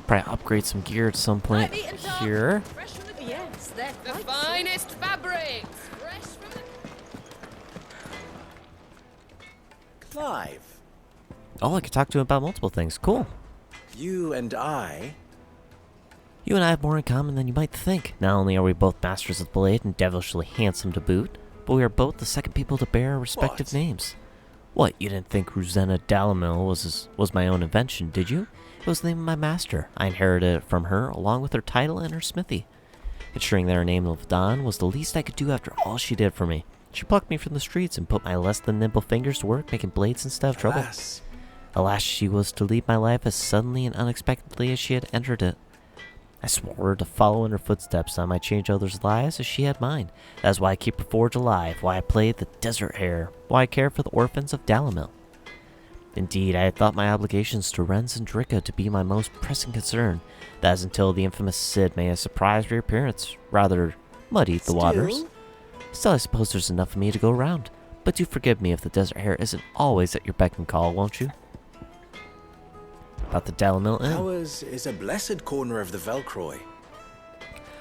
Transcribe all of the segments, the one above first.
Probably upgrade some gear at some point here. Fresh from the yes, they're The quite finest fabrics! Fresh from the... Clive, Oh, I could talk to him about multiple things. Cool. you and I... You and I have more in common than you might think. Not only are we both masters of the blade and devilishly handsome to boot, but we are both the second people to bear our respective names. What, you didn't think Rosanna Dalamil was my own invention, did you? It was the name of my master. I inherited it from her, along with her title and her smithy. Ensuring that her name of Dawn was the least I could do after all she did for me. She plucked me from the streets and put my less than nimble fingers to work making blades instead of trouble. Alas, she was to leave my life as suddenly and unexpectedly as she had entered it. I swore her to follow in her footsteps. I might change others' lives as she had mine. That is why I keep her forge alive, why I play the desert hare, why I care for the orphans of Dalamil. Indeed, I had thought my obligations to Renz and Dricka to be my most pressing concern. That is until the infamous Cid made a surprise reappearance, rather muddied the waters. Still, I suppose there's enough of me to go around. But do forgive me if the desert hare isn't always at your beck and call, won't you? About the Dalamil Inn. Ours is a blessed corner of the Velcroy.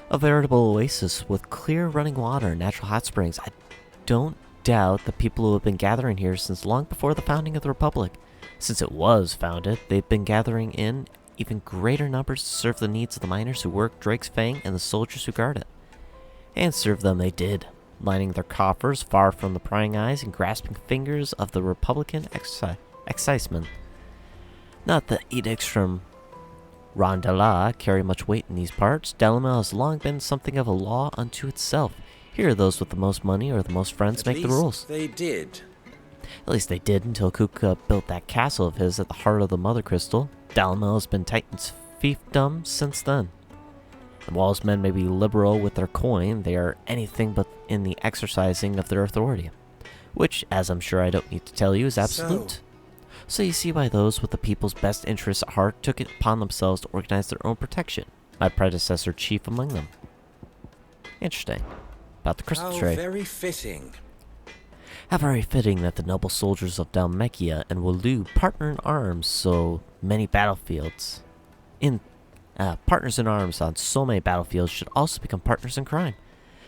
A veritable oasis with clear running water and natural hot springs. I don't doubt the people who have been gathering here since long before the founding of the Republic. Since it was founded, they've been gathering in even greater numbers to serve the needs of the miners who work Drake's Fang and the soldiers who guard it. And serve them they did, lining their coffers far from the prying eyes and grasping fingers of the Republican excisemen. Not that edicts from Rondela carry much weight in these parts. Dalamil has long been something of a law unto itself. Here, those with the most money or the most friends make the rules. They did. At least they did until Kuka built that castle of his at the heart of the Mother Crystal. Dalamil has been Titan's fiefdom since then. And while his men may be liberal with their coin, they are anything but in the exercising of their authority. Which, as I'm sure I don't need to tell you, is absolute. So you see why those with the people's best interests at heart took it upon themselves to organize their own protection. My predecessor chief among them. Interesting. About the crystal trade. Very fitting. How very fitting that the noble soldiers of Dalmekia and Walu partner in arms so many battlefields. Partners in arms on so many battlefields should also become partners in crime.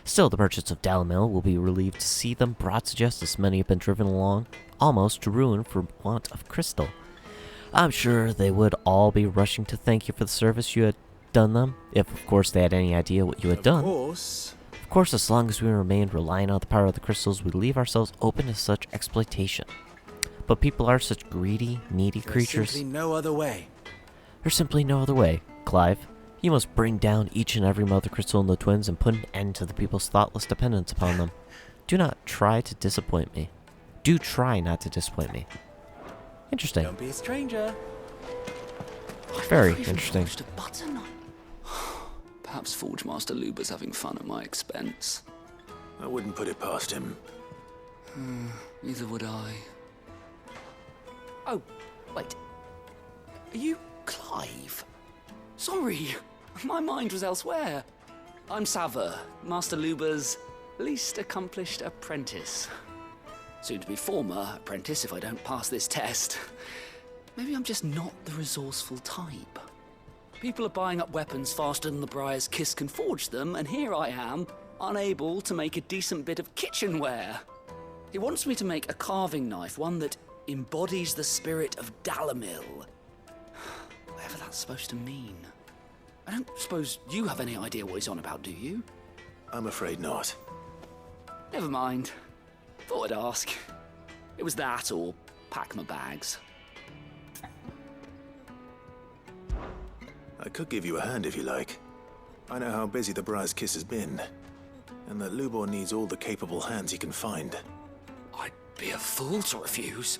Still, the merchants of Dalamil will be relieved to see them brought to justice. Many have been driven along, almost to ruin for want of crystal. I'm sure they would all be rushing to thank you for the service you had done them, if of course they had any idea what you had done. Of course, as long as we remain reliant on the power of the crystals, we leave ourselves open to such exploitation. But people are such greedy, needy creatures. There's simply no other way. There's simply no other way, Clive. You must bring down each and every Mother Crystal in the twins and put an end to the people's thoughtless dependence upon them. Do not try to disappoint me. Do try not to disappoint me. Interesting. Don't be a stranger. Very interesting. A button. Perhaps Forge Master Luba's having fun at my expense. I wouldn't put it past him. Neither would I. Oh, wait. Are you Clive? Sorry, my mind was elsewhere. I'm Sava, Master Luba's least accomplished apprentice. Soon to be former apprentice if I don't pass this test. Maybe I'm just not the resourceful type. People are buying up weapons faster than the Briar's Kiss can forge them, and here I am, unable to make a decent bit of kitchenware. He wants me to make a carving knife, one that embodies the spirit of Dalamil. Whatever that's supposed to mean. I don't suppose you have any idea what he's on about, do you? I'm afraid not. Never mind. Thought I'd ask. It was that or pack my bags. I could give you a hand if you like. I know how busy the Briar's Kiss has been, and that Lubor needs all the capable hands he can find. I'd be a fool to refuse.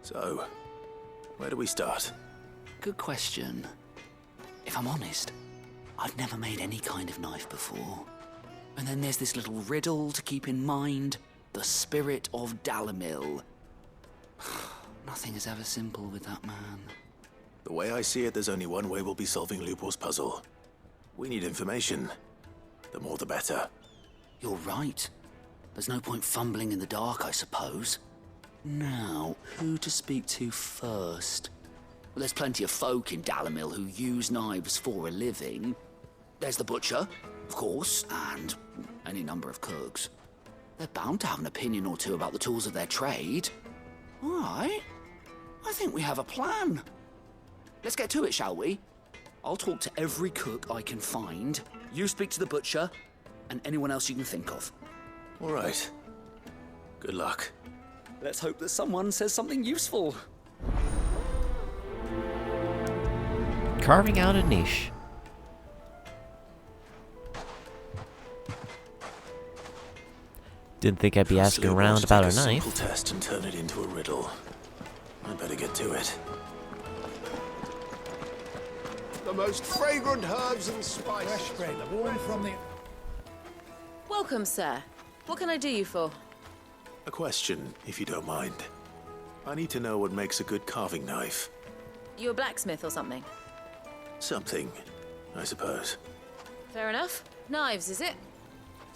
So, where do we start? Good question. If I'm honest, I've never made any kind of knife before. And then there's this little riddle to keep in mind. The spirit of Dalamil. Nothing is ever simple with that man. The way I see it, there's only one way we'll be solving Lubor's puzzle. We need information. The more the better. You're right. There's no point fumbling in the dark, I suppose. Now, who to speak to first? Well, there's plenty of folk in Dalamil who use knives for a living. There's the butcher, of course, and any number of cooks. They're bound to have an opinion or two about the tools of their trade. All right. I think we have a plan. Let's get to it, shall we? I'll talk to every cook I can find. You speak to the butcher, and anyone else you can think of. All right. Good luck. Let's hope that someone says something useful. Carving out a niche. Didn't think I'd be asking Lubo around wants to about take a knife. simple test and turn it into a riddle. I better get to it. The most fragrant herbs and spices. Fresh bread, warm from the... Welcome, sir. What can I do you for? A question, if you don't mind. I need to know what makes a good carving knife. You a blacksmith or something? Something, I suppose. Fair enough. Knives, is it?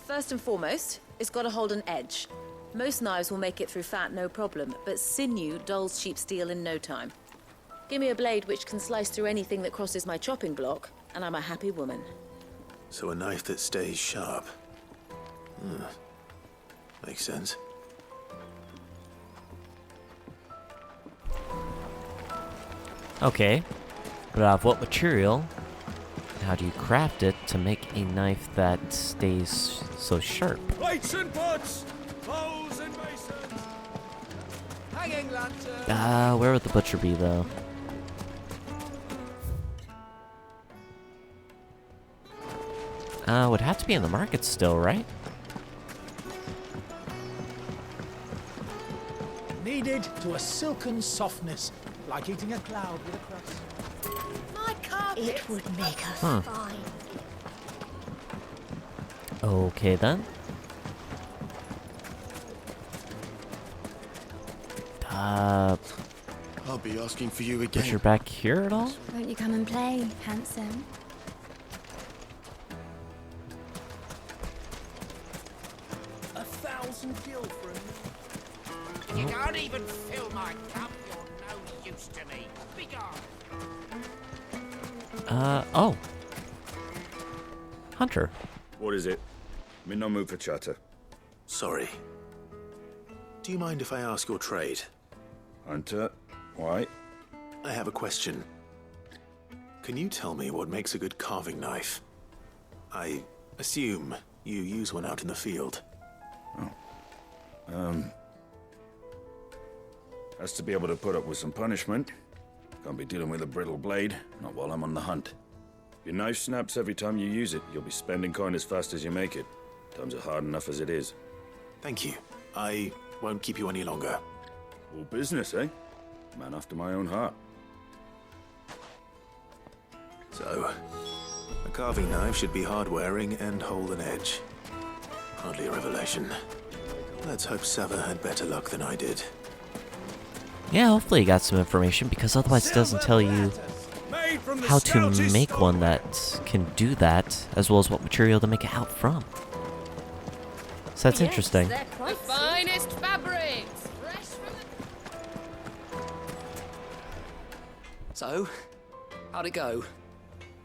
First and foremost, it's got to hold an edge. Most knives will make it through fat, no problem, but sinew dulls cheap steel in no time. Give me a blade which can slice through anything that crosses my chopping block, and I'm a happy woman. So a knife that stays sharp. Makes sense. Okay, but out of what material? How do you craft it to make a knife that stays so sharp? Plates and pots, bowls and basins. Hanging lantern. Where would the butcher be, though? Would have to be in the market still, right? Kneaded to a silken softness, like eating a cloud with a crust. My carpet! It would make her fine. Okay, then. I'll be asking for you again. Butcher back here at all? Won't you come and play, handsome? A 1,000 gil for a... You can't even fill my cup. You're no use to me. Be gone. Oh. Hunter. What is it? I'm in no mood for chatter. Sorry. Do you mind if I ask your trade? Hunter, why? I have a question. Can you tell me what makes a good carving knife? I assume you use one out in the field. Has to be able to put up with some punishment. Can't be dealing with a brittle blade, not while I'm on the hunt. If your knife snaps every time you use it, you'll be spending coin as fast as you make it. Times are hard enough as it is. Thank you. I won't keep you any longer. All business, eh? Man after my own heart. So, a carving knife should be hard-wearing and hold an edge. Hardly a revelation. Let's hope Sava had better luck than I did. Yeah, hopefully you got some information, because otherwise it doesn't tell you Made from the how to stoutest make one oak. that can do that, as well as what material to make it out from. So that's interesting. They're The quite finest fabrics! Fresh from the... So, how'd it go?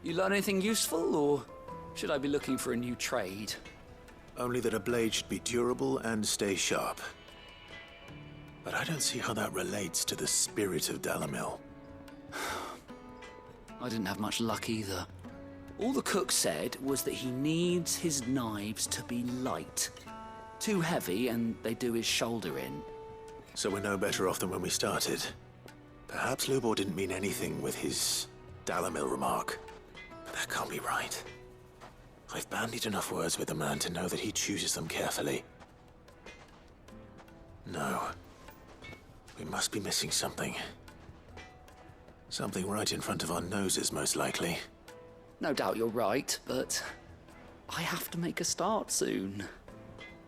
You learn anything useful, or should I be looking for a new trade? Only that a blade should be durable and stay sharp. But I don't see how that relates to the spirit of Dalamil. I didn't have much luck either. All the cook said was that he needs his knives to be light. Too heavy and they do his shoulder in. So we're no better off than when we started. Perhaps Lubor didn't mean anything with his Dalamil remark. But that can't be right. I've bandied enough words with the man to know that he chooses them carefully. No. We must be missing something. Something right in front of our noses, most likely. No doubt you're right, but I have to make a start soon.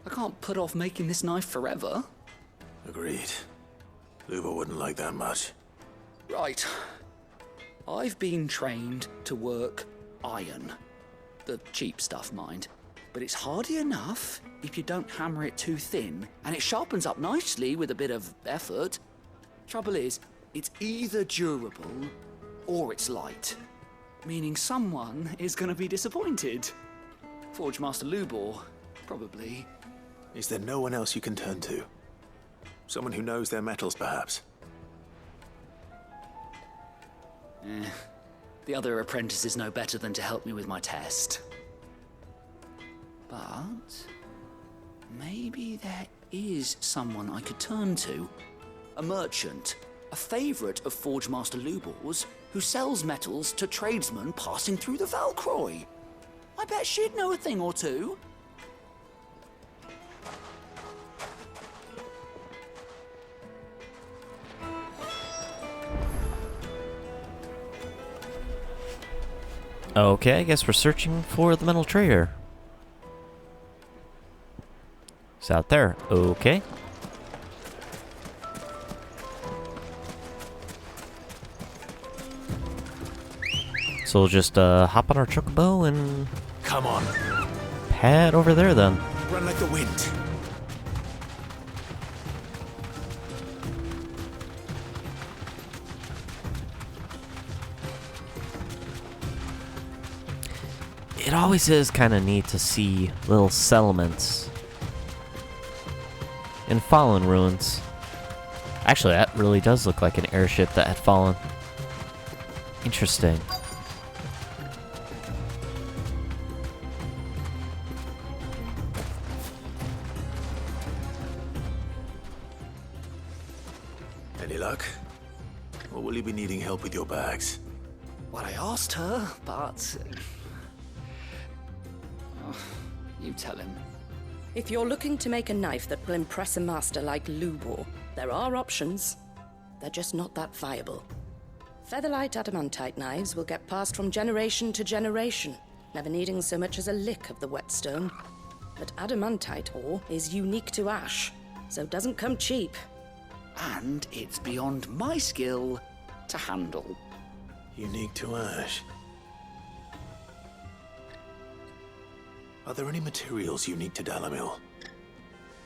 I can't put off making this knife forever. Agreed. Lubor wouldn't like that much. Right. I've been trained to work iron. The cheap stuff, mind. But it's hardy enough if you don't hammer it too thin, and it sharpens up nicely with a bit of effort. Trouble is, It's either durable or it's light, meaning someone is going to be disappointed. Forge Master Lubor, probably. Is there no one else you can turn to? Someone who knows their metals, perhaps? The other apprentices know better than to help me with my test. But maybe there is someone I could turn to. A merchant, a favourite of Forge Master Lubor's, who sells metals to tradesmen passing through the Valcroy. I bet she'd know a thing or two. Okay, I guess we're searching for the metal trader. It's out there. Okay. So we'll just hop on our chocobo and Come on, head over there then. run like the wind. It always is kind of neat to see little settlements in fallen ruins. Actually, that really does look like an airship that had fallen. Interesting. Any luck? Or will you be needing help with your bags? Well, I asked her, but... you tell him. If you're looking to make a knife that will impress a master like Lubor, there are options. They're just not that viable. Featherlight adamantite knives will get passed from generation to generation, never needing so much as a lick of the whetstone. But adamantite ore is unique to ash, so doesn't come cheap. And it's beyond my skill to handle. Unique to ash. Are there any materials unique to Dalamil?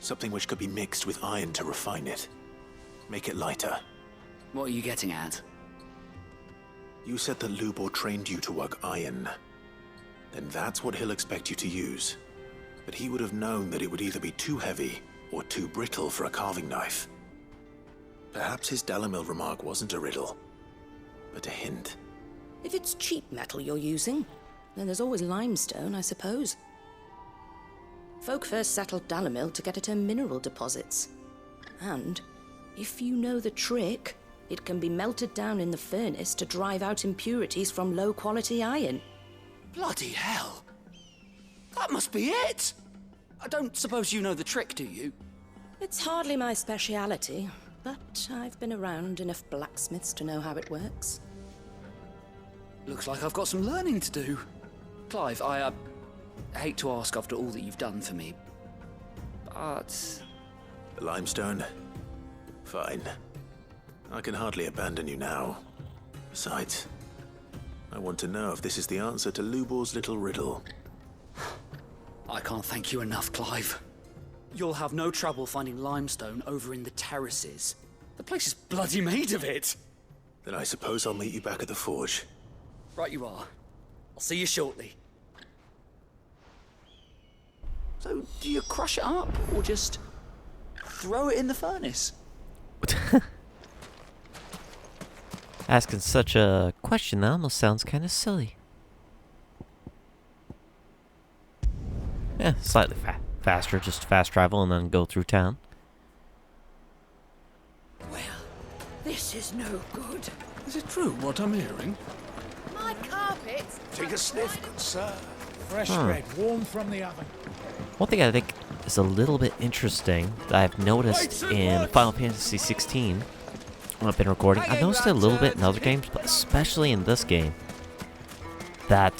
Something which could be mixed with iron to refine it. Make it lighter. What are you getting at? You said that Lubor trained you to work iron. Then that's what he'll expect you to use. But he would have known that it would either be too heavy or too brittle for a carving knife. Perhaps his Dalamil remark wasn't a riddle, but a hint. If it's cheap metal you're using, then there's always limestone, I suppose. Folk first settled Dalamil to get at her mineral deposits. And, if you know the trick, it can be melted down in the furnace to drive out impurities from low-quality iron. Bloody hell! That must be it! I don't suppose you know the trick, do you? It's hardly my speciality, but I've been around enough blacksmiths to know how it works. Looks like I've got some learning to do. Clive, I hate to ask after all that you've done for me, but... The limestone? Fine. I can hardly abandon you now. Besides, I want to know if this is the answer to Lubor's little riddle. I can't thank you enough, Clive. You'll have no trouble finding limestone over in the terraces. The place is bloody made of it. Then I suppose I'll meet you back at the forge. Right you are. I'll see you shortly. So, do you crush it up, or just throw it in the furnace? Asking such a question that almost sounds kind of silly. Yeah, slightly faster, just fast travel and then go through town. Well, this is no good. Is it true what I'm hearing? My carpet! Take a sniff, good sir. Fresh bread, warm from the oven. One thing I think is a little bit interesting that I've noticed in Final Fantasy 16 when I've been recording, I've noticed it a little bit in other games, but especially in this game, that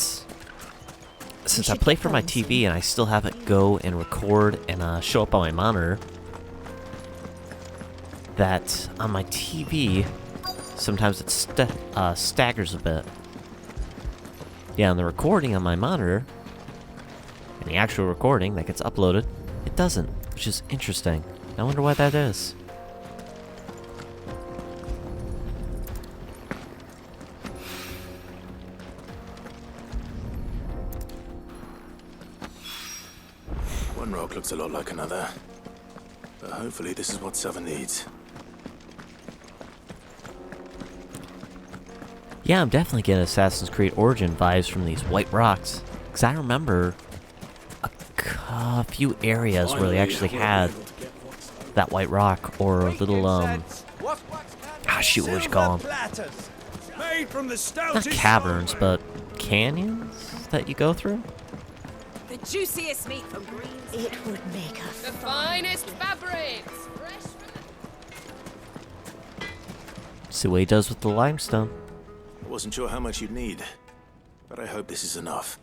since I play for my TV and I still have it go and record and show up on my monitor, that on my TV, sometimes it staggers a bit. Yeah, on the recording on my monitor, and the actual recording that gets uploaded, it doesn't, which is interesting. I wonder why that is. One rock looks a lot like another. But hopefully this is what Sava needs. Yeah, I'm definitely getting Assassin's Creed Origin vibes from these white rocks. Because I remember a few areas where they actually had that white rock or a little, shoot, what would you call them? Made from the Not stoutest caverns, fibre. but canyons that you go through? The juiciest meat from greens. It would make a The finest fabrics. Fresh from See what he does with the limestone. I wasn't sure how much you'd need, but I hope this is enough.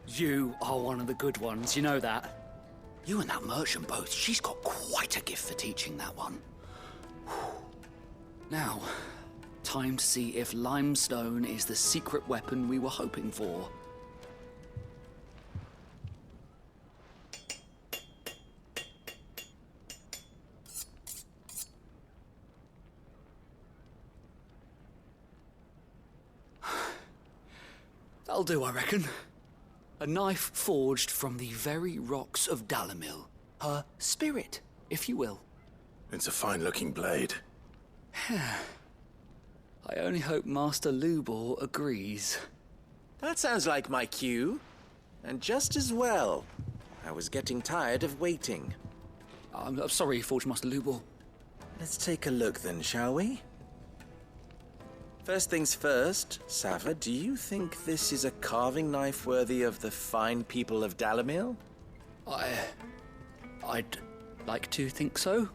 You are one of the good ones, you know that? You and that merchant both, she's got quite a gift for teaching that one. Now, time to see if limestone is the secret weapon we were hoping for. That'll do, I reckon. A knife forged from the very rocks of Dalamil. Her spirit, if you will. It's a fine-looking blade. I only hope Master Lubor agrees. That sounds like my cue. And just as well. I was getting tired of waiting. I'm sorry, Forge Master Lubor. Let's take a look then, shall we? First things first, Sava, do you think this is a carving knife worthy of the fine people of Dalamil? I'd like to think so.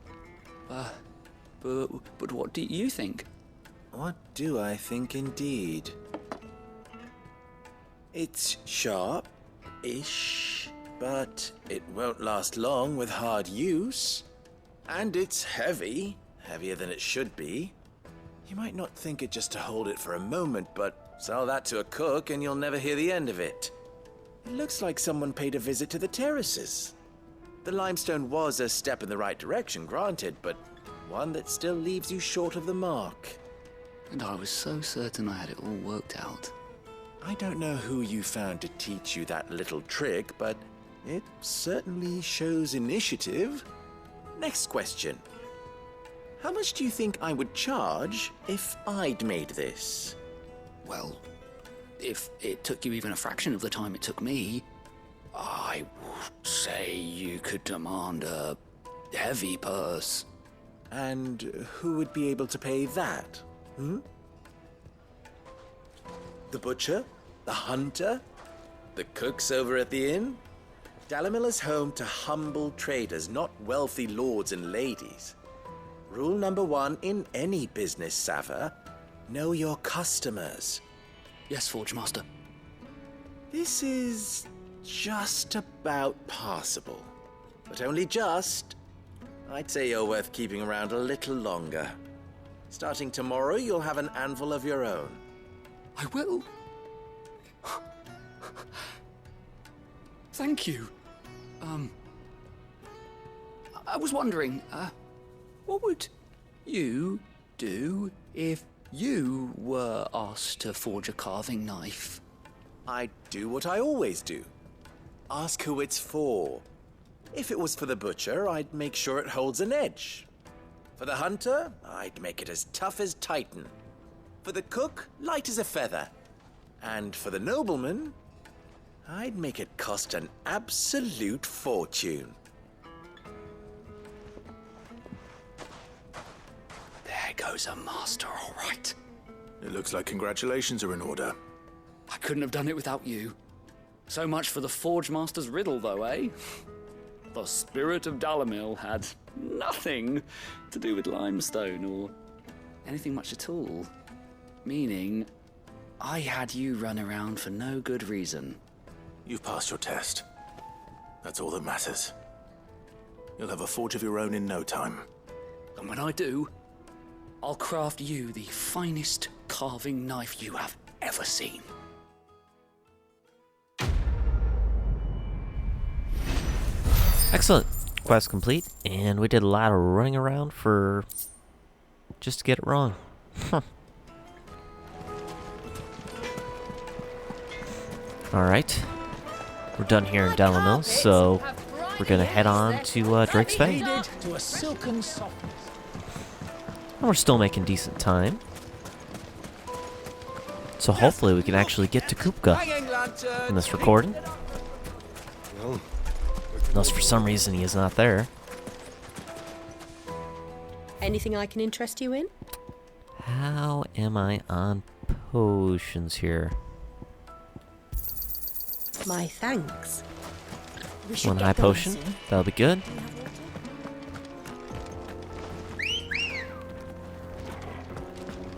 But what do you think? What do I think indeed? It's sharp-ish, but it won't last long with hard use. And it's heavy, heavier than it should be. You might not think it just to hold it for a moment, but sell that to a cook and you'll never hear the end of it. It looks like someone paid a visit to the terraces. The limestone was a step in the right direction, granted, but one that still leaves you short of the mark. And I was so certain I had it all worked out. I don't know who you found to teach you that little trick, but it certainly shows initiative. Next question. How much do you think I would charge if I'd made this? Well, if it took you even a fraction of the time it took me, I would say you could demand a heavy purse. And who would be able to pay that? The butcher? The hunter? The cooks over at the inn? Dalamil is home to humble traders, not wealthy lords and ladies. Rule number 1 in any business, Sava, know your customers. Yes, Forge Master. This is just about passable, but only just. I'd say you're worth keeping around a little longer. Starting tomorrow, you'll have an anvil of your own. I will. Thank you. I was wondering, what would you do if you were asked to forge a carving knife? I'd do what I always do. Ask who it's for. If it was for the butcher, I'd make sure it holds an edge. For the hunter, I'd make it as tough as Titan. For the cook, light as a feather. And for the nobleman, I'd make it cost an absolute fortune. There goes a master, all right. It looks like congratulations are in order. I couldn't have done it without you. So much for the Forge Master's riddle, though, eh? The spirit of Dalamil had nothing to do with limestone or anything much at all. Meaning, I had you run around for no good reason. You've passed your test. That's all that matters. You'll have a forge of your own in no time. And when I do, I'll craft you the finest carving knife you have ever seen. Excellent. Quest complete, and we did a lot of running around for just to get it wrong. Alright. We're done here in Delamil, so we're gonna head on to Drake's Fang. To a silken softness. And we're still making decent time. So hopefully we can actually get to Kupka in this recording. Unless for some reason he is not there. Anything I can interest you in? How am I on potions here? My thanks. We should One get high going potion. soon. That'll be good.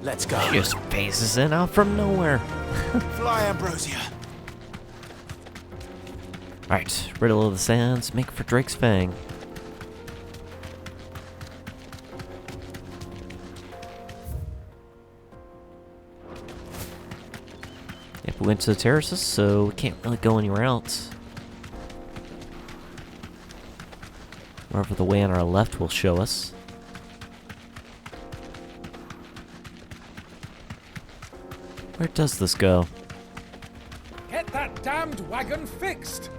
Let's go. She just phases in out from nowhere. Fly, Ambrosia. Alright, Riddle of the Sands, make for Drake's Fang. Yep, we went to the terraces, so we can't really go anywhere else. Wherever the way on our left will show us. Where does this go? Get that damned wagon fixed!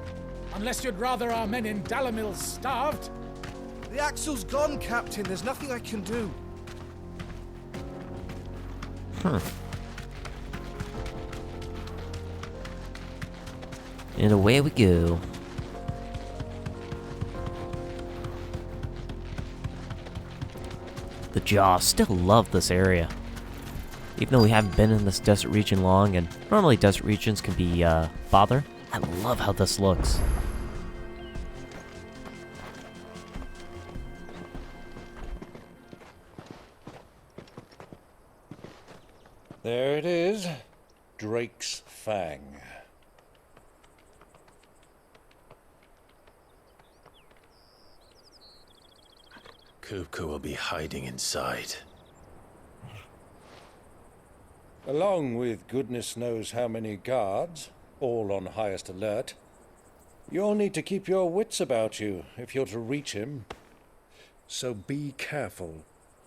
Unless you'd rather our men in Dalamil starved. The axle's gone, Captain. There's nothing I can do. And away we go. The Jaws still love this area. Even though we haven't been in this desert region long, and normally desert regions can be bother, I love how this looks. There it is, Drake's Fang. Kupka will be hiding inside. Along with goodness knows how many guards, all on highest alert. You'll need to keep your wits about you if you're to reach him. So be careful.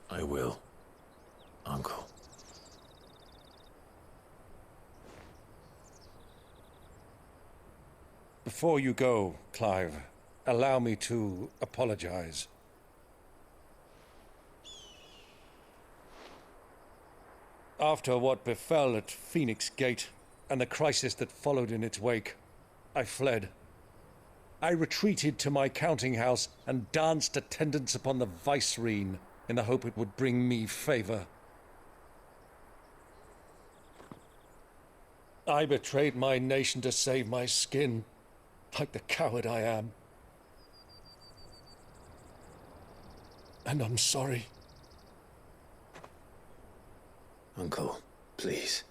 I will, Uncle. Before you go, Clive, allow me to apologize. After what befell at Phoenix Gate and the crisis that followed in its wake, I fled. I retreated to my counting house and danced attendance upon the vicereine in the hope it would bring me favor. I betrayed my nation to save my skin, like the coward I am. And I'm sorry. Uncle, please.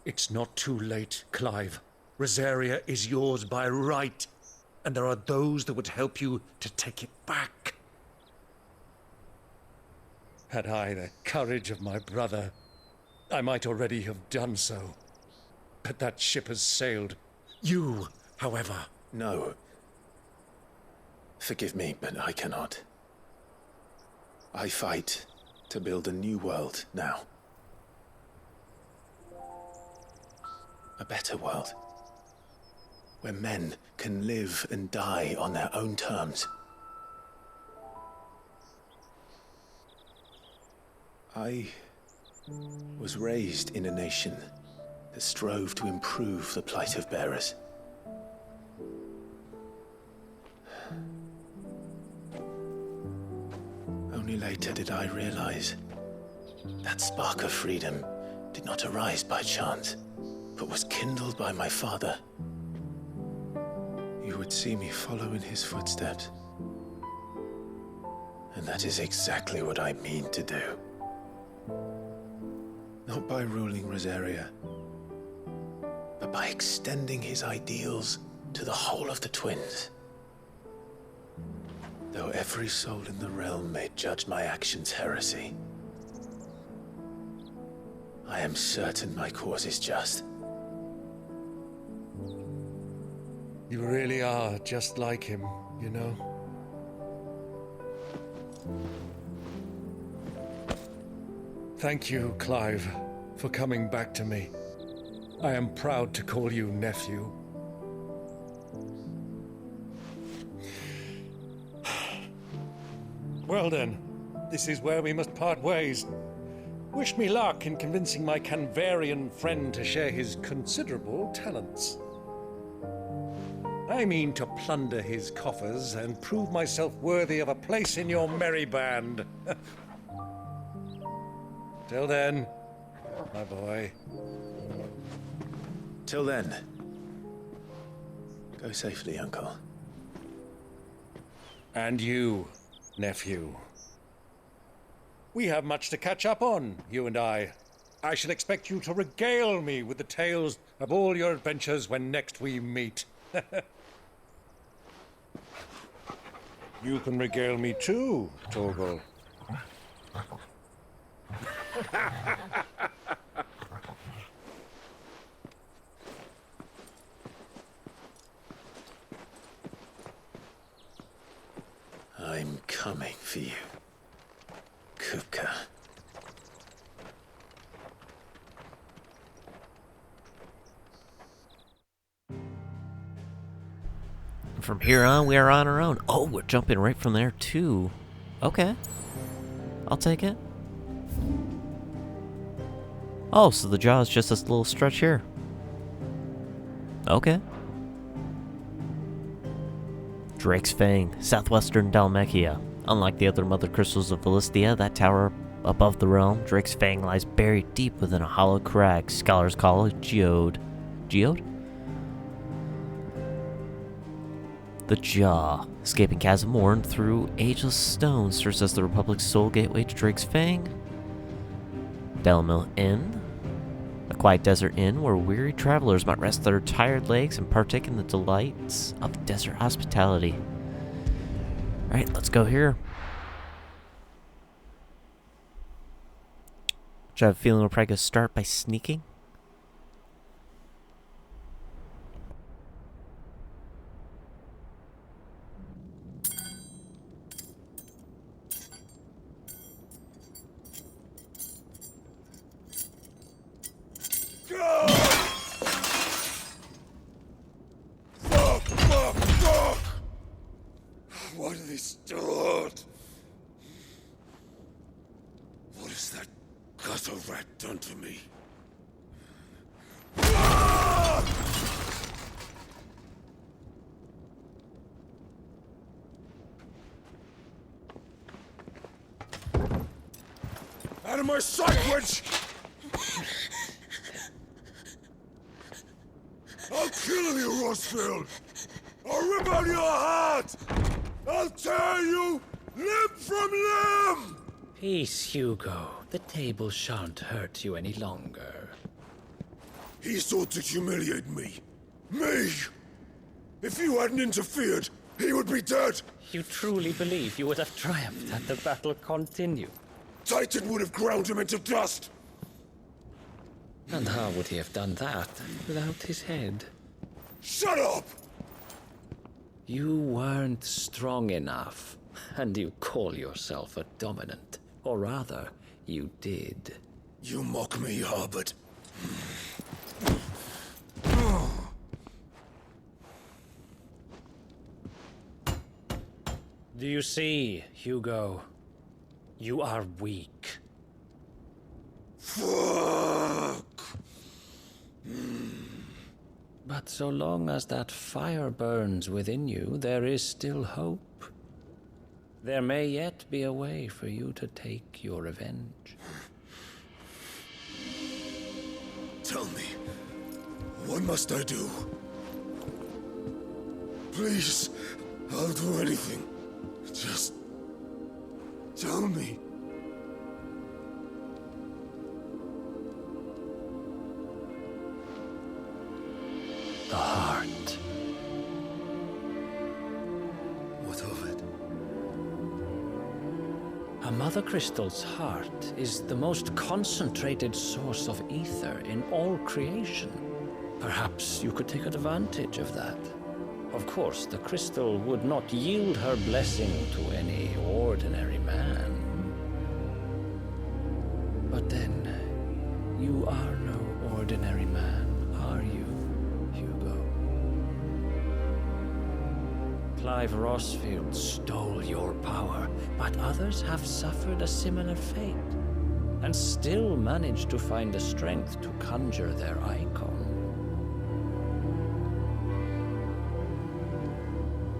It's not too late, Clive. Rosaria is yours by right, and there are those that would help you to take it back. Had I the courage of my brother, I might already have done so. But that ship has sailed. You, however... No. Forgive me, but I cannot. I fight to build a new world now. A better world. Where men can live and die on their own terms. I was raised in a nation that strove to improve the plight of bearers. Only later did I realize that spark of freedom did not arise by chance, but was kindled by my father. You would see me follow in his footsteps. And that is exactly what I mean to do. Not by ruling Rosaria, but by extending his ideals to the whole of the twins. Though every soul in the realm may judge my actions heresy, I am certain my cause is just. You really are just like him, you know? Thank you, Clive, for coming back to me. I am proud to call you nephew. Well then, this is where we must part ways. Wish me luck in convincing my Canvarian friend to share his considerable talents. I mean to plunder his coffers and prove myself worthy of a place in your merry band. Till then, my boy. Till then, go safely, Uncle. And you, nephew. We have much to catch up on, you and I. I shall expect you to regale me with the tales of all your adventures when next we meet. You can regale me too, Torgal. I'm coming for you, Kuka. From here on, we are on our own. Oh, we're jumping right from there, too. Okay. I'll take it. Oh, so the jaw is just this little stretch here. Okay. Drake's Fang, southwestern Dalmechia. Unlike the other mother crystals of Villistia, that tower above the realm, Drake's Fang lies buried deep within a hollow crag. Scholars call it Geode. Geode? The Jaw. Escaping Chasm Worn through ageless stone serves as the Republic's sole gateway to Drake's Fang. Delmill Inn. A quiet desert inn where weary travelers might rest their tired legs and partake in the delights of desert hospitality. Alright, let's go here. Which I have a feeling we're probably going to start by sneaking. Why do they start? What has that gutter rat done to me? Out of my sight, witch! I'll kill you, Rossfield! I'll rip out your heart! I'll tear you limb from limb! Peace, Hugo. The table shan't hurt you any longer. He sought to humiliate me. Me! If you hadn't interfered, he would be dead! You truly believe you would have triumphed had the battle continued? Titan would have ground him into dust! And how would he have done that without his head? Shut up! You weren't strong enough, and you call yourself a dominant. Or rather, you did. You mock me, Harbert. Do you see, Hugo? You are weak. Fuck! But so long as that fire burns within you, there is still hope. There may yet be a way for you to take your revenge. Tell me, what must I do? Please, I'll do anything. Just tell me. The heart. What of it? A mother crystal's heart is the most concentrated source of ether in all creation. Perhaps you could take advantage of that. Of course, the crystal would not yield her blessing to any ordinary man. But there You are no ordinary man, are you, Hugo? Clive Rossfield stole your power, but others have suffered a similar fate, and still managed to find the strength to conjure their icon.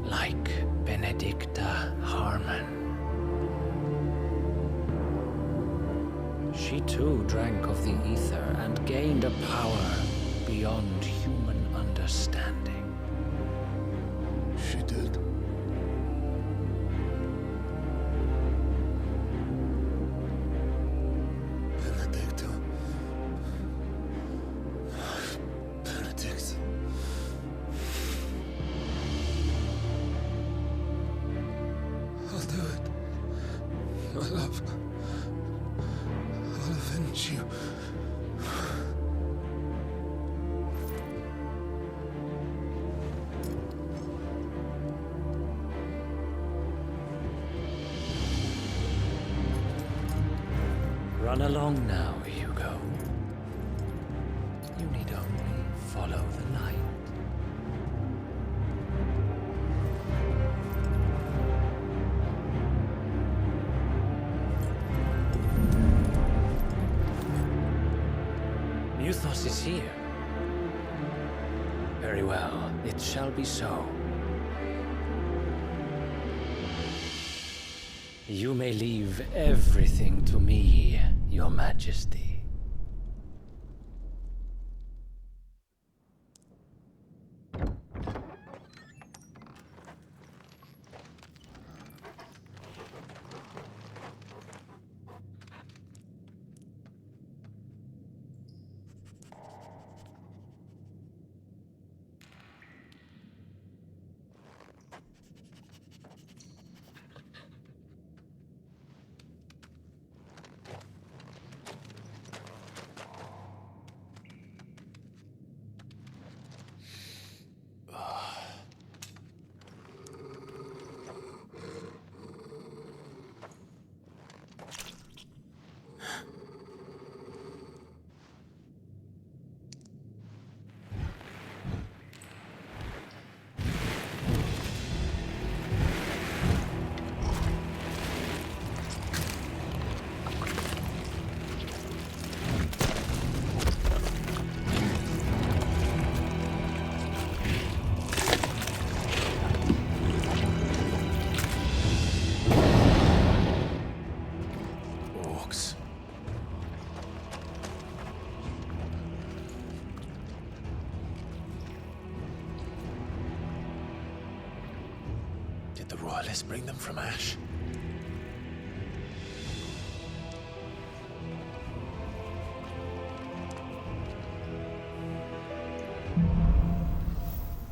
Like Benedicta Harmon. She too drank of the ether and gained a power beyond human understanding. She did. Benedicta. Benedict. I'll do it. My love. I'll avenge you. Run along now, Hugo. You need only follow the light. Muthos is here. Very well, it shall be so. You may leave everything to me, Your Majesty. Did the royalists bring them from Ash?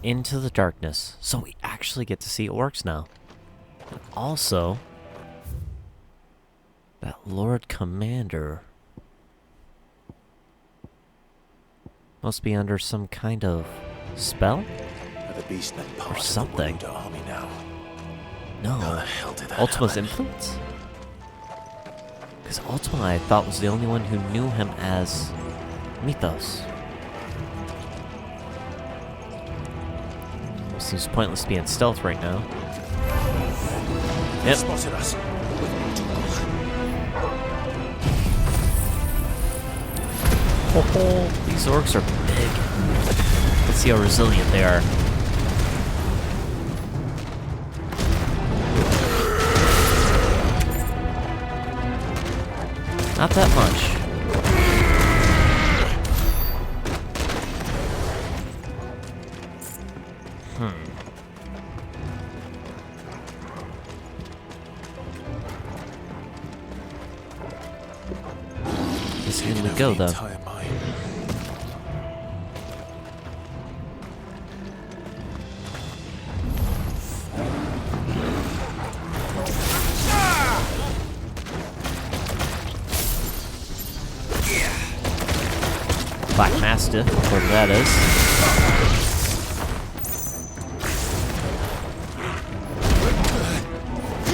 Into the darkness. So we actually get to see orcs now. And also, that Lord Commander must be under some kind of spell? Are the beastmen part or something. Of the Koda army now? No. How the hell did that Ultima's happen? influence? Because Ultima, I thought, was the only one who knew him as Mythos. Seems pointless being stealth right now. Yep. Spotted us. Oh, these orcs are big. Let's see how resilient they are. Not that much. This is gonna go though. Black Mastiff, whatever that is.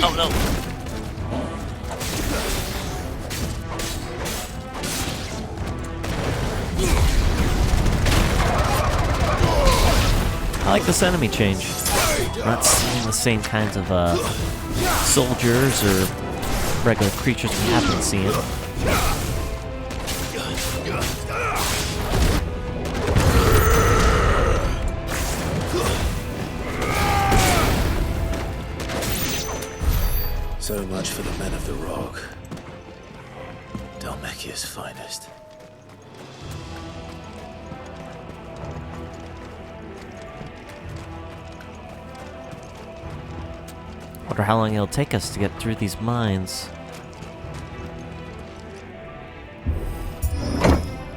Oh no! I like this enemy change. We're not seeing the same kinds of soldiers or regular creatures we have been seeing. So much for the men of the rock. Dalmekia's finest. Wonder how long it'll take us to get through these mines.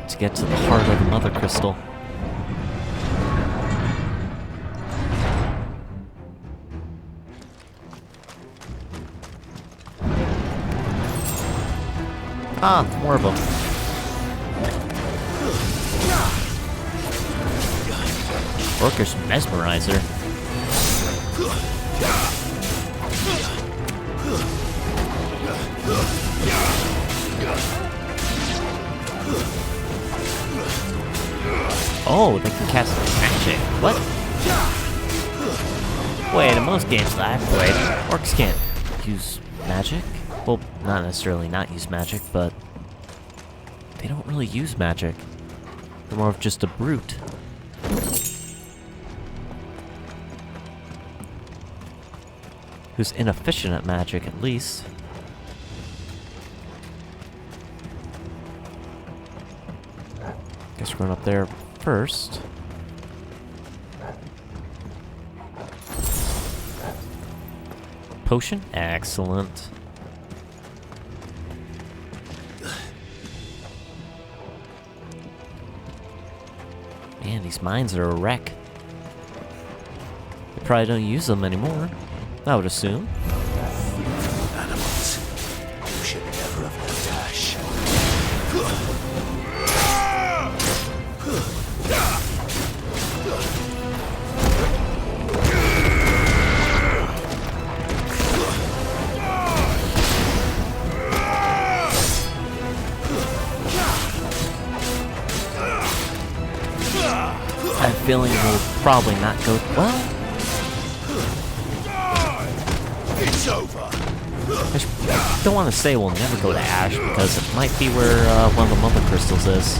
To get to the heart of the Mother Crystal. Ah, more of them. Orcish Mesmerizer. Oh, they can cast magic. What? Wait, in most games that I've played, orcs can't use magic. Well, not necessarily not use magic, but they don't really use magic. They're more of just a brute. Who's inefficient at magic, at least. Guess we're going up there first. Potion? Excellent. Man, these mines are a wreck. They probably don't use them anymore, I would assume. Animals. You should never have left Ash. I have a feeling we'll probably not go well. It's over. I don't want to say we'll never go to Ash because it might be where one of the Mother Crystals is.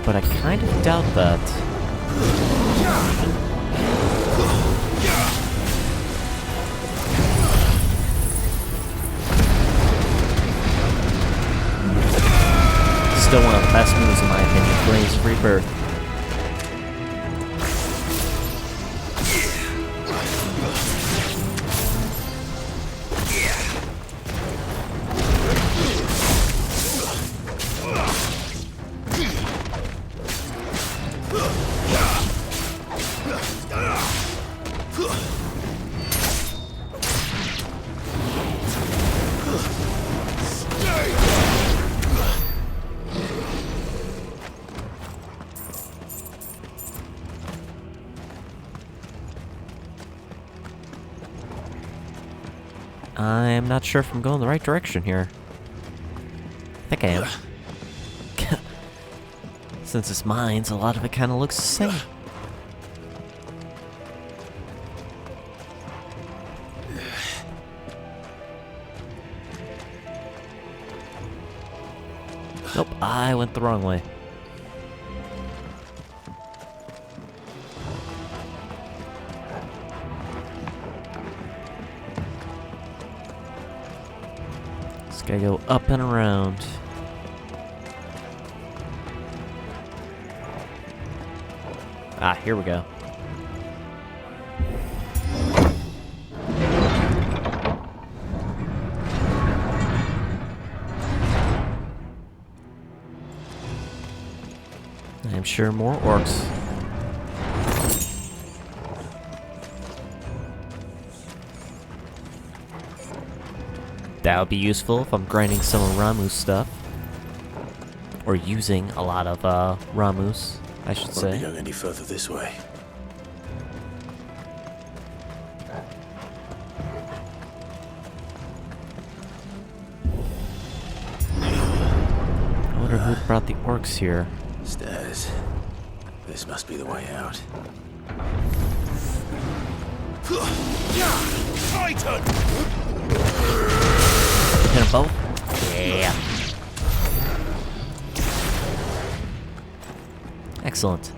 But I kind of doubt that. Still one of the best moves in my opinion, Flames of Rebirth. I'm not sure if I'm going the right direction here. I think I am. Since it's mines, a lot of it kind of looks the same. Nope, I went the wrong way. Gotta go up and around. Ah, here we go. I'm sure more orcs. That would be useful if I'm grinding some of Ramu's stuff. Or using a lot of Ramu's, I should say. Won't be going any further this way. I wonder who brought the orcs here. Stairs. This must be the way out. Titan! Hit them both? Yeah. Excellent.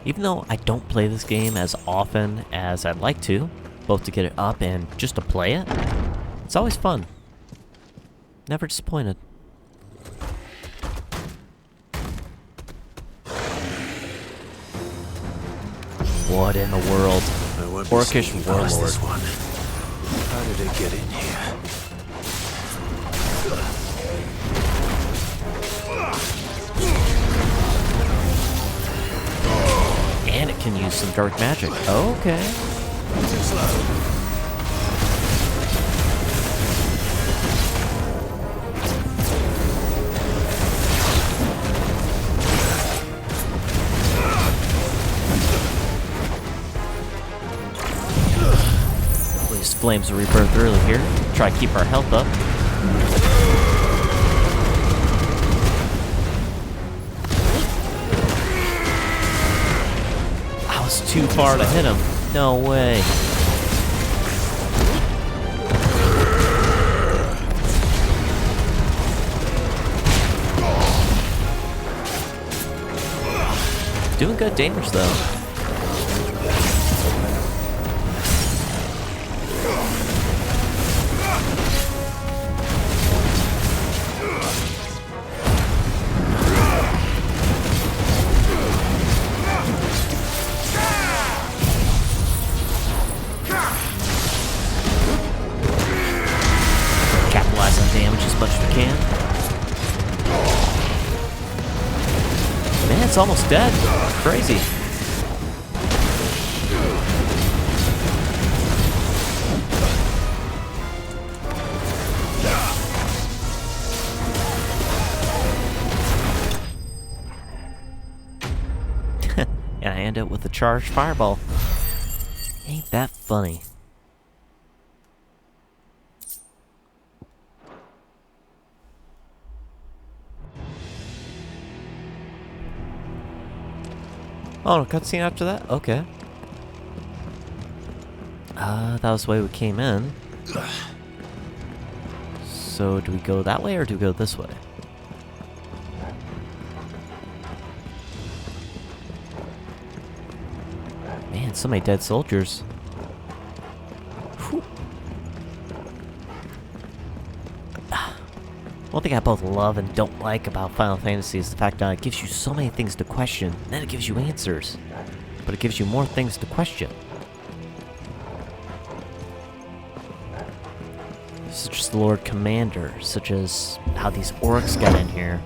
Even though I don't play this game as often as I'd like to, both to get it up and just to play it, it's always fun. Never disappointed. What in the world? Orcish warlord. This one. How did it get in here? And it can use some dark magic. Okay. Too slow. These flames of rebirth early here. Try to keep our health up. I was too far to hit him. No way. Doing good damage though. Capitalize on damage as much as we can. Man, it's almost dead. Crazy. And I end up with a charged fireball. Ain't that funny? Oh, no cutscene after that? Okay. That was the way we came in. So, do we go that way or do we go this way? Man, so many dead soldiers. Whew. One thing I both love and don't like about Final Fantasy is the fact that it gives you so many things to question, then it gives you answers. But it gives you more things to question. Such as the Lord Commander, such as how these orcs got in here.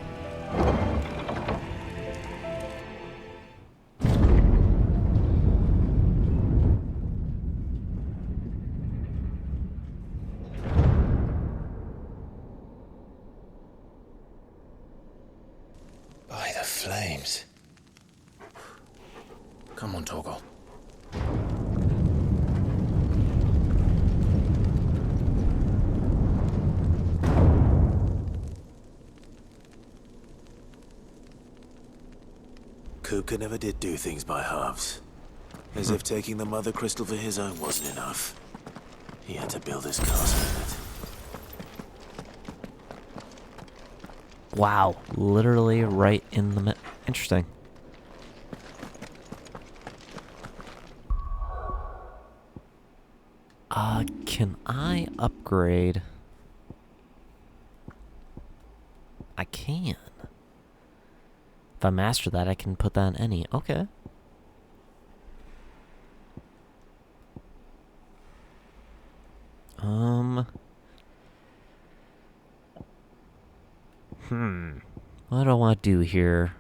By the flames. Come on, Torgal. Kuka never did do things by halves. As if taking the Mother Crystal for his own wasn't enough. He had to build his castle in it. Wow, literally right in the interesting. Can I upgrade? I can. If I master that, I can put that on any. Okay. What do I want to do here?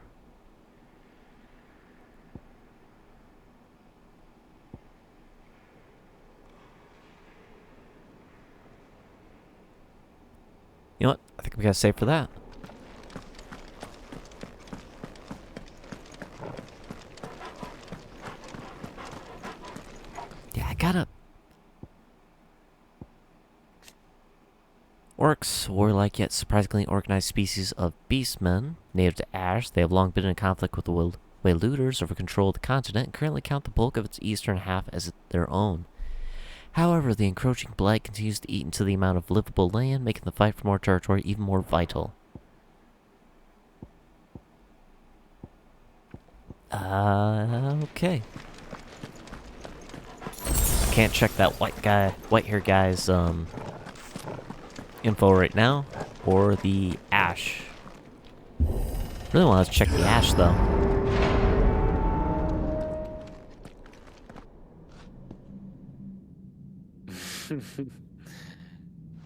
You know what? I think we gotta save for that. Yeah, I gotta... Orcs, warlike yet surprisingly organized species of beastmen. Native to Ash, they have long been in conflict with the way looters over control of the continent and currently count the bulk of its eastern half as their own. However, the encroaching blight continues to eat into the amount of livable land, making the fight for more territory even more vital. Okay. I can't check that white-haired guy's, info right now, or the ash. Really want to check the ash, though.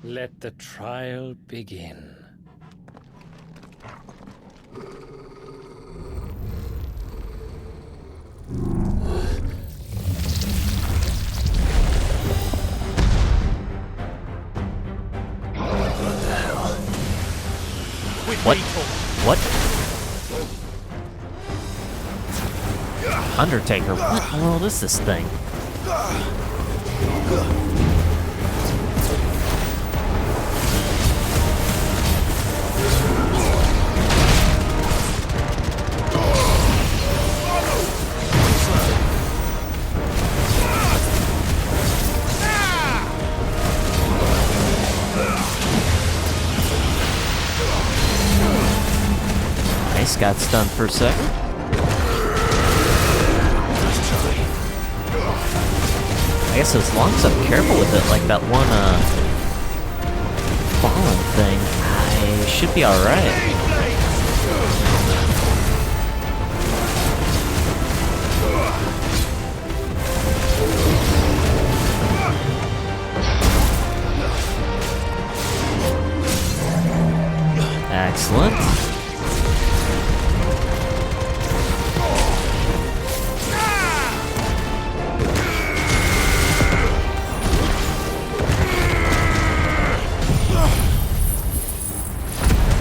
Let the trial begin. What the hell? What? Undertaker, what in the world is this thing? Nice, got stunned for a second. I guess as long as I'm careful with it, like that one, fallen thing, I should be alright. Excellent.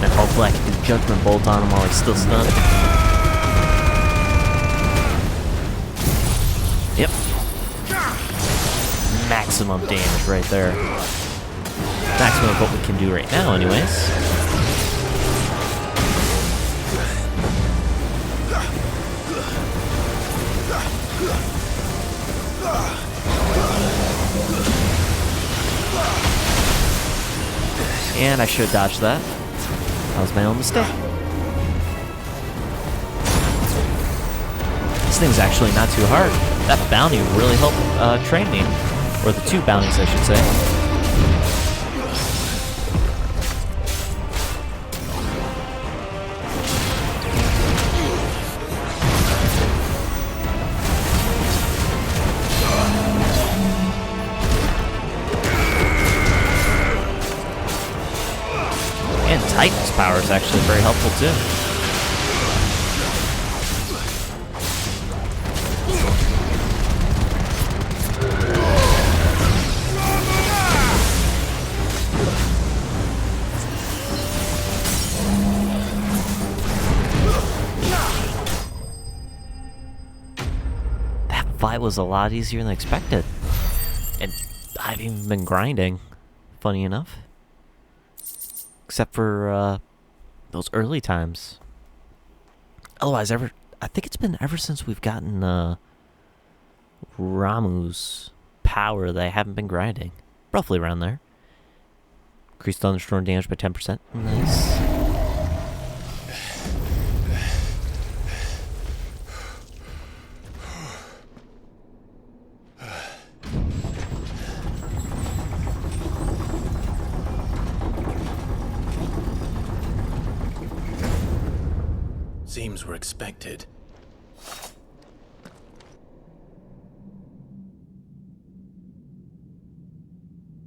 And hopefully I can do Judgment Bolt on him while he's still stunned. Yep. Maximum damage right there. Maximum of what we can do right now, anyways. And I should have dodged that. That was my own mistake. This thing's actually not too hard. That bounty really helped train me. Or the two bounties, I should say. And Titan's power is actually very helpful too. That fight was a lot easier than expected. And I've even been grinding, funny enough. Except for those early times. Otherwise, I think it's been ever since we've gotten Ramuh's power that I haven't been grinding. Roughly around there. Increased thunderstorm damage by 10%. Nice. Seems we're expected.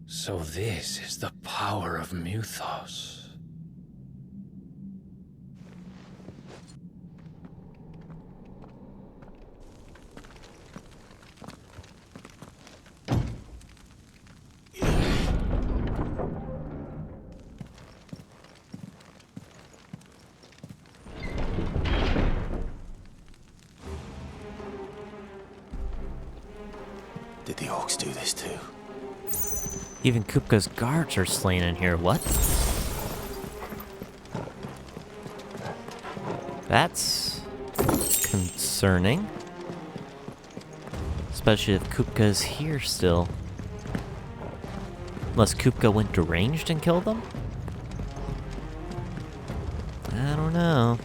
So this is the power of Muthos. Did the orcs do this too? Even Kupka's guards are slain in here. What? That's concerning. Especially if Kupka's here still. Unless Kupka went deranged and killed them? I don't know.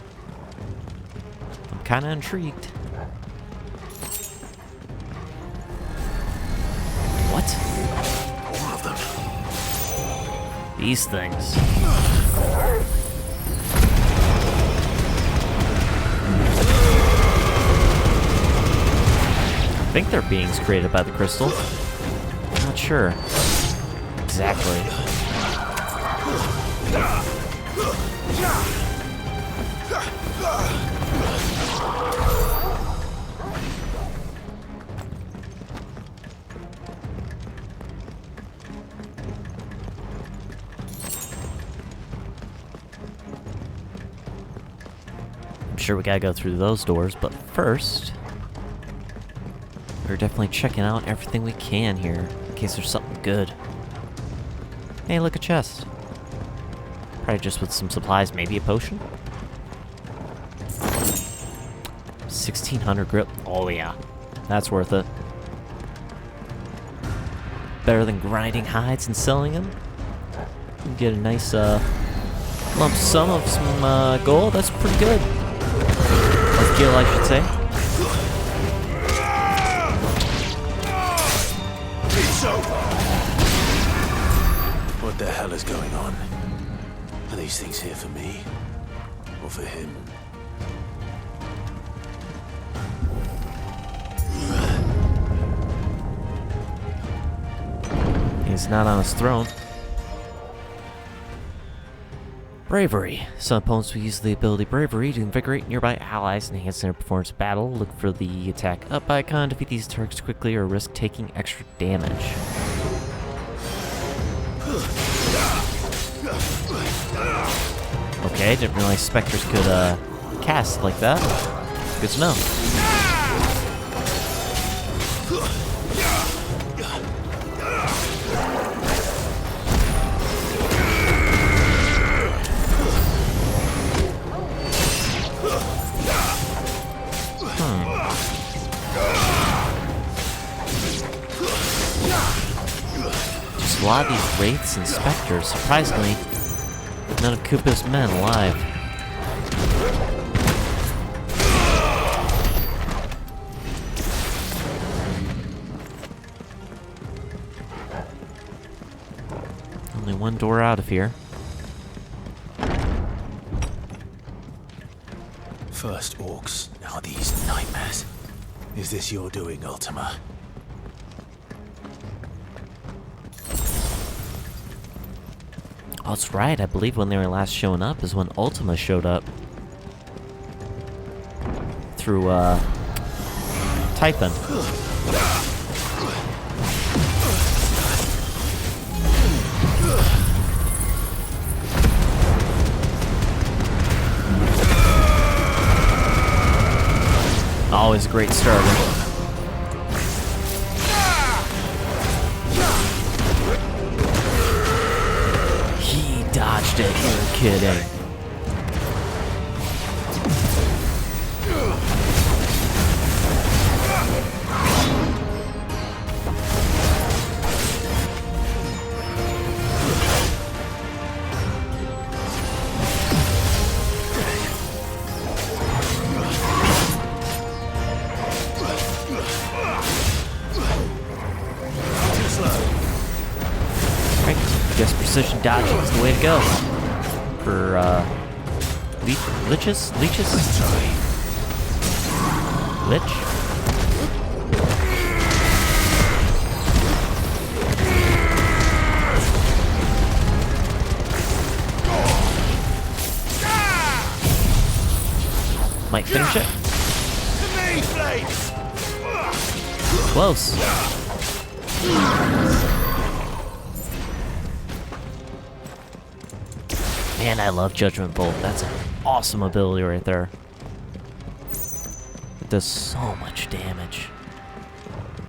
I'm kinda intrigued. What? All of them. These things. I think they're beings created by the crystal. Not sure. Exactly. I'm sure we gotta go through those doors, but first, we're definitely checking out everything we can here, in case there's something good. Hey, look, a chest. Probably just with some supplies, maybe a potion? 1600 grip. Oh yeah, that's worth it. Better than grinding hides and selling them. You can get a nice lump sum of some gold. That's pretty good. Or gil, I should say. It's over. What the hell is going on? Are these things here for me? Or for him? He's not on his throne. Bravery. Some opponents will use the ability Bravery to invigorate nearby allies, enhancing their performance in battle. Look for the attack up icon. Defeat these targets quickly or risk taking extra damage. Okay, didn't realize specters could cast like that. Good to know. Just a lot of these wraiths and specters. Surprisingly, none of Koopa's men alive. Only one door out of here. First orcs, now these nightmares. Is this your doing, Ultima? Oh, that's right. I believe when they were last showing up is when Ultima showed up. Through, Typhon. Always a great starter. He dodged it, you're kidding. Guess precision dodging is the way to go. For, leeches? Lich? Might finish it. Close. Man, I love Judgment Bolt. That's an awesome ability right there. It does so much damage.